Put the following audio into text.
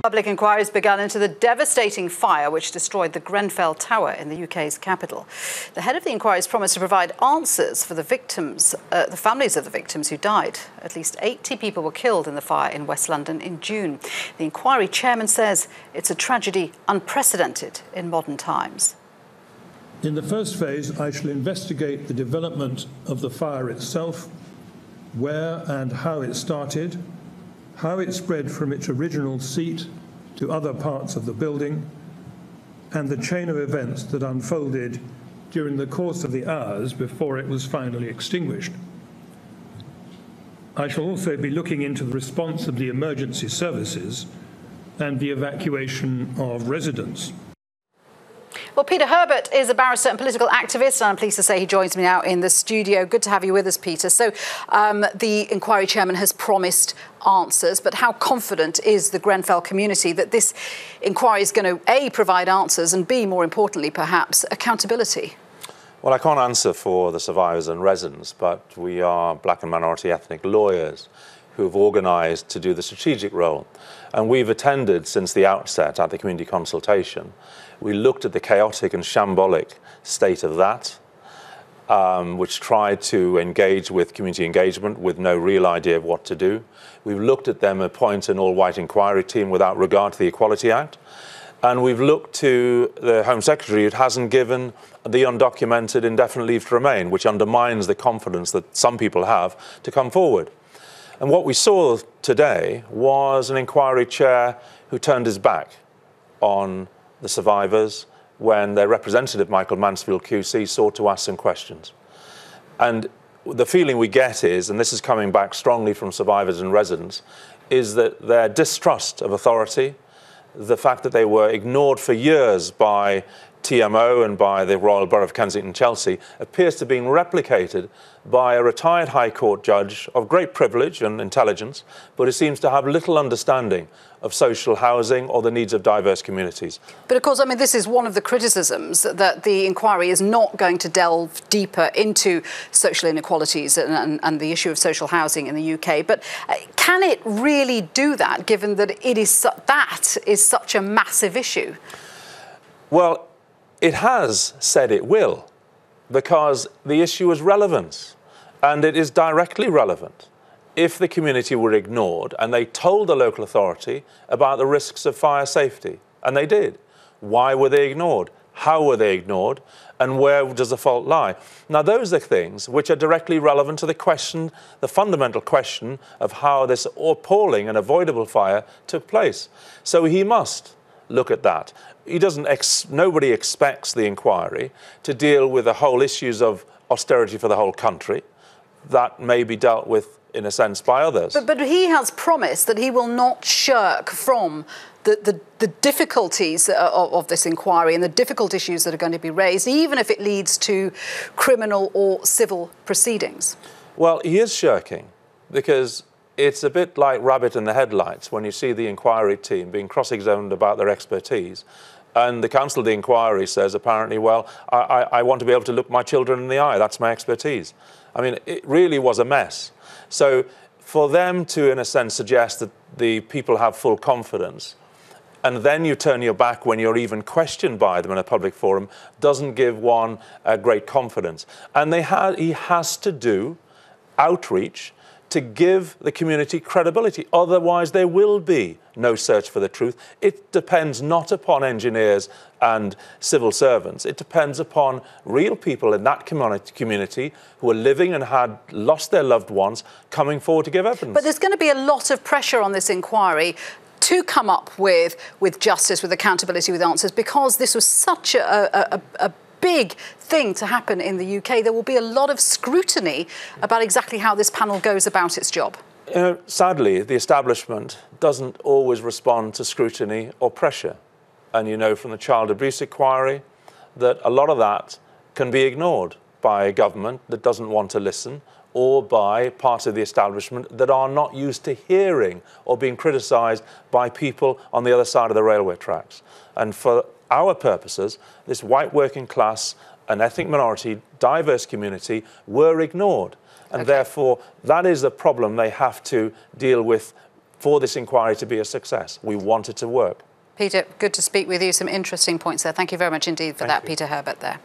Public inquiries begun into the devastating fire which destroyed the Grenfell Tower in the UK's capital. The head of the inquiry has promised to provide answers for the victims, the families of the victims who died. At least 80 people were killed in the fire in West London in June. The inquiry chairman says it's a tragedy unprecedented in modern times. In the first phase, I shall investigate the development of the fire itself, where and how it started, how it spread from its original seat to other parts of the building, and the chain of events that unfolded during the course of the hours before it was finally extinguished. I shall also be looking into the response of the emergency services and the evacuation of residents. Well, Peter Herbert is a barrister and political activist, and I'm pleased to say he joins me now in the studio. Good to have you with us, Peter. So the inquiry chairman has promised answers, but how confident is the Grenfell community that this inquiry is going to, A, provide answers, and B, more importantly, perhaps, accountability? Well, I can't answer for the survivors and residents, but we are black and minority ethnic lawyers who've organised to do the strategic role. And we've attended since the outset at the community consultation. We looked at the chaotic and shambolic state of that, which tried to engage with community engagement with no real idea of what to do. We've looked at them appoint an all-white inquiry team without regard to the Equality Act. And we've looked to the Home Secretary who hasn't given the undocumented indefinite leave to remain, which undermines the confidence that some people have to come forward. And what we saw today was an inquiry chair who turned his back on the survivors when their representative, Michael Mansfield QC, sought to ask some questions. And the feeling we get is, and this is coming back strongly from survivors and residents, is that their distrust of authority, the fact that they were ignored for years by TMO and by the Royal Borough of Kensington-Chelsea appears to be being replicated by a retired High Court judge of great privilege and intelligence, but who seems to have little understanding of social housing or the needs of diverse communities. But of course, I mean, this is one of the criticisms, that the inquiry is not going to delve deeper into social inequalities and the issue of social housing in the UK. But can it really do that, given that that is such a massive issue? Well, it has said it will, because the issue is relevant, and it is directly relevant. If the community were ignored and they told the local authority about the risks of fire safety, and they did, why were they ignored? How were they ignored? And where does the fault lie? Now, those are things which are directly relevant to the question, the fundamental question of how this appalling and avoidable fire took place. So he must look at that. Nobody expects the inquiry to deal with the whole issues of austerity for the whole country. That may be dealt with, in a sense, by others. But he has promised that he will not shirk from the difficulties of this inquiry and the difficult issues that are going to be raised, even if it leads to criminal or civil proceedings. Well, he is shirking, because it's a bit like rabbit in the headlights when you see the inquiry team being cross-examined about their expertise, and the counsel of the inquiry says, apparently, well, I want to be able to look my children in the eye. That's my expertise. I mean, it really was a mess. So for them to, in a sense, suggest that the people have full confidence, and then you turn your back when you're even questioned by them in a public forum, doesn't give one great confidence. And he has to do outreach to give the community credibility. Otherwise, there will be no search for the truth. It depends not upon engineers and civil servants. It depends upon real people in that community who are living and had lost their loved ones coming forward to give evidence. But there's going to be a lot of pressure on this inquiry to come up with justice, with accountability, with answers, because this was such a big thing to happen in the UK. There will be a lot of scrutiny about exactly how this panel goes about its job. Sadly, the establishment doesn't always respond to scrutiny or pressure. And you know from the child abuse inquiry that a lot of that can be ignored by a government that doesn't want to listen, or by parts of the establishment that are not used to hearing or being criticised by people on the other side of the railway tracks. And for our purposes, this white working class and ethnic minority, diverse community were ignored. And therefore, that is a problem they have to deal with for this inquiry to be a success. We want it to work. Peter, good to speak with you. Some interesting points there. Thank you very much indeed for that, you. Peter Herbert there.